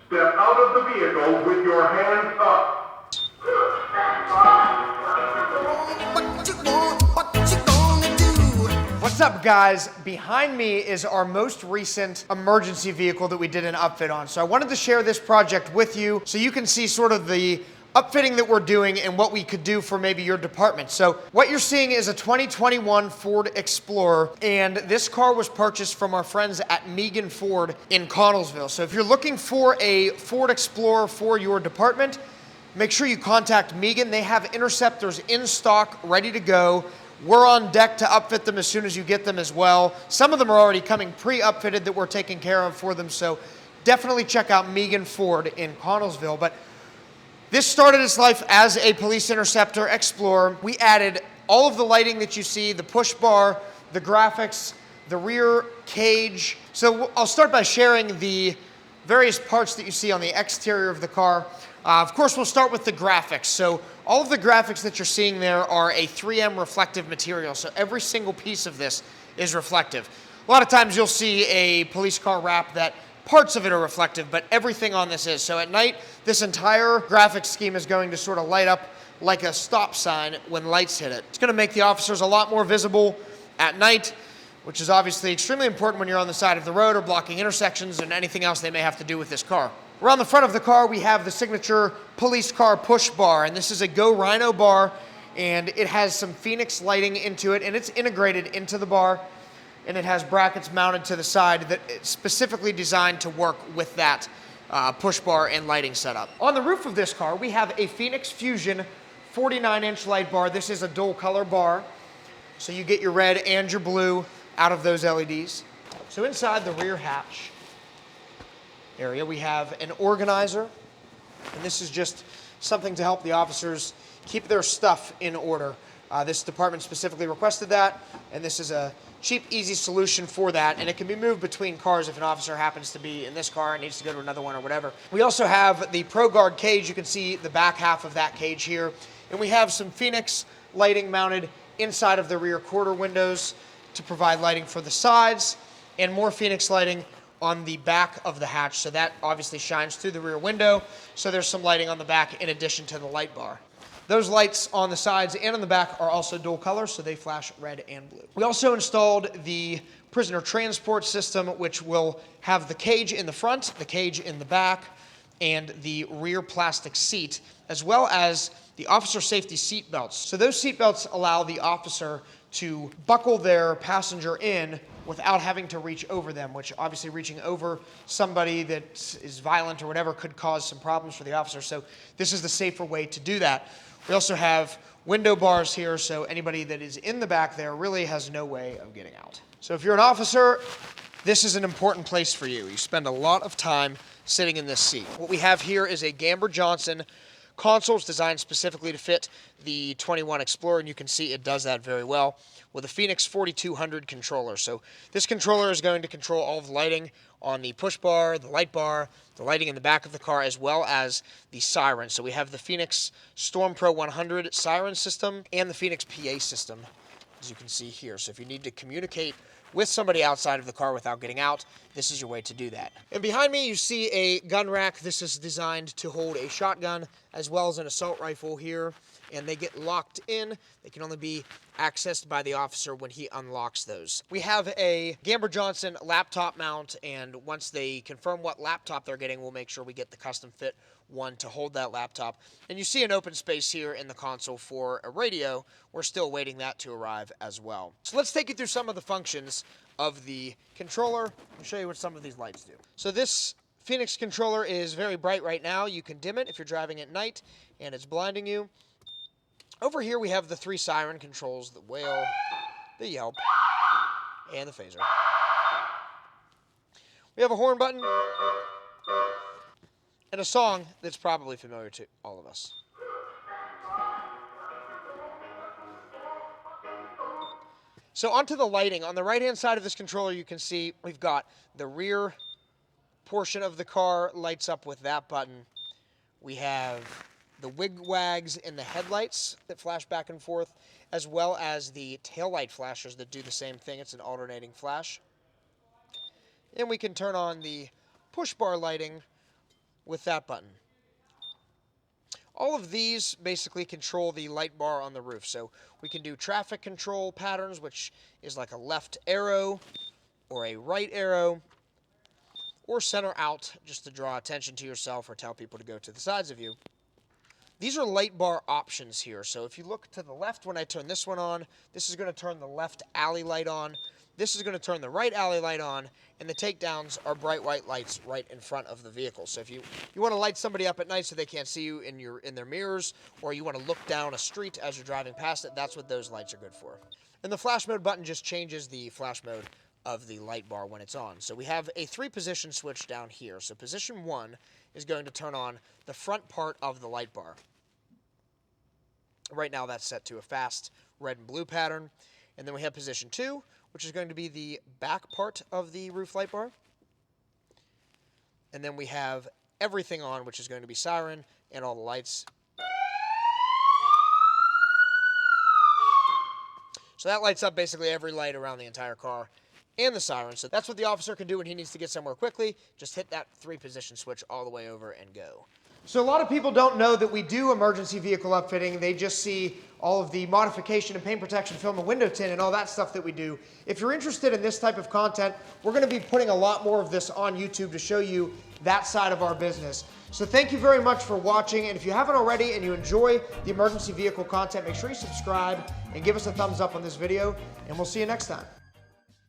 Step out of the vehicle with your hands up. What's up, guys? Behind me is our most recent emergency vehicle that we did an upfit on. So I wanted to share this project with you so you can see sort of the upfitting that we're doing and what we could do for maybe your department. So what you're seeing is a 2021 Ford Explorer, and this car was purchased from our friends at Megan Ford in Connellsville. So if you're looking for a Ford Explorer for your department, make sure you contact Megan. They have Interceptors in stock, ready to go. We're on deck to upfit them as soon as you get them as well. Some of them are already coming pre-upfitted that we're taking care of for them, so definitely check out Megan Ford in Connellsville. But this started its life as a police interceptor Explorer. We added all of the lighting that you see, the push bar, the graphics, the rear cage. So I'll start by sharing the various parts that you see on the exterior of the car. Of course, we'll start with the graphics. So all of the graphics that you're seeing there are a 3M reflective material. So every single piece of this is reflective. A lot of times you'll see a police car wrap that parts of it are reflective, but everything on this is. So at night, this entire graphics scheme is going to sort of light up like a stop sign when lights hit it. It's going to make the officers a lot more visible at night, which is obviously extremely important when you're on the side of the road or blocking intersections and anything else they may have to do with this car. Around the front of the car, we have the signature police car push bar, and this is a Go Rhino bar, and it has some Phoenix lighting into it, and it's integrated into the bar, and it has brackets mounted to the side that it's specifically designed to work with that push bar and lighting setup. On the roof of this car, we have a Phoenix Fusion 49-inch light bar. This is a dual color bar, so you get your red and your blue out of those LEDs. So inside the rear hatch area, we have an organizer, and this is just something to help the officers keep their stuff in order. This department specifically requested that, and this is a cheap, easy solution for that, and it can be moved between cars if an officer happens to be in this car and needs to go to another one or whatever. We also have the Pro Guard cage. You can see the back half of that cage here, and we have some Phoenix lighting mounted inside of the rear quarter windows to provide lighting for the sides, and more Phoenix lighting on the back of the hatch, so that obviously shines through the rear window, so there's some lighting on the back in addition to the light bar. Those lights on the sides and on the back are also dual color, so they flash red and blue. We also installed the prisoner transport system, which will have the cage in the front, the cage in the back, and the rear plastic seat, as well as the officer safety seat belts. So those seat belts allow the officer to buckle their passenger in without having to reach over them, which obviously reaching over somebody that is violent or whatever could cause some problems for the officer. So this is the safer way to do that. We also have window bars here, so anybody that is in the back there really has no way of getting out. So if you're an officer, this is an important place for you. You spend a lot of time sitting in this seat. What we have here is a Gamber Johnson consoles designed specifically to fit the 21 Explorer, and you can see it does that very well with a Phoenix 4200 controller. So this controller is going to control all of the lighting on the push bar, the light bar, the lighting in the back of the car, as well as the Siren. So we have the Phoenix Storm Pro 100 Siren system and the Phoenix PA system, as you can see here. So if you need to communicate with somebody outside of the car without getting out, this is your way to do that. And behind me, you see a gun rack. This is designed to hold a shotgun as well as an assault rifle here, and they get locked in. They can only be accessed by the officer when he unlocks those. We have a Gamber Johnson laptop mount, and once they confirm what laptop they're getting, we'll make sure we get the custom fit one to hold that laptop. And you see an open space here in the console for a radio. We're still waiting that to arrive as well. So let's take you through some of the functions of the controller and show you what some of these lights do. So this Phoenix controller is very bright right now. You can dim it if you're driving at night and it's blinding you. Over here we have the 3 Siren controls, the wail, the yelp, and the phaser. We have a horn button and a song that's probably familiar to all of us. So onto the lighting. On the right-hand side of this controller, you can see we've got the rear portion of the car lights up with that button. We have the wig-wags in the headlights that flash back and forth, as well as the taillight flashers that do the same thing. It's an alternating flash. And we can turn on the push bar lighting, with that button. All of these basically control the light bar on the roof. So we can do traffic control patterns, which is like a left arrow or a right arrow, or center out, just to draw attention to yourself or tell people to go to the sides of you. These are light bar options here. So if you look to the left when I turn this one on, this is going to turn the left alley light on. This is going to turn the right alley light on, and the takedowns are bright white lights right in front of the vehicle. So if you want to light somebody up at night so they can't see you in their mirrors, or you want to look down a street as you're driving past it, that's what those lights are good for. And the flash mode button just changes the flash mode of the light bar when it's on. So we have a 3-position switch down here. So position 1 is going to turn on the front part of the light bar. Right now that's set to a fast red and blue pattern. And then we have position 2, which is going to be the back part of the roof light bar. And then we have everything on, which is going to be Siren and all the lights. So that lights up basically every light around the entire car and the siren. So that's what the officer can do when he needs to get somewhere quickly. Just hit that 3-position switch all the way over and go. So a lot of people don't know that we do emergency vehicle upfitting. They just see all of the modification and paint protection film and window tint and all that stuff that we do. If you're interested in this type of content, we're going to be putting a lot more of this on YouTube to show you that side of our business. So thank you very much for watching, and if you haven't already and you enjoy the emergency vehicle content, make sure you subscribe and give us a thumbs up on this video, and we'll see you next time.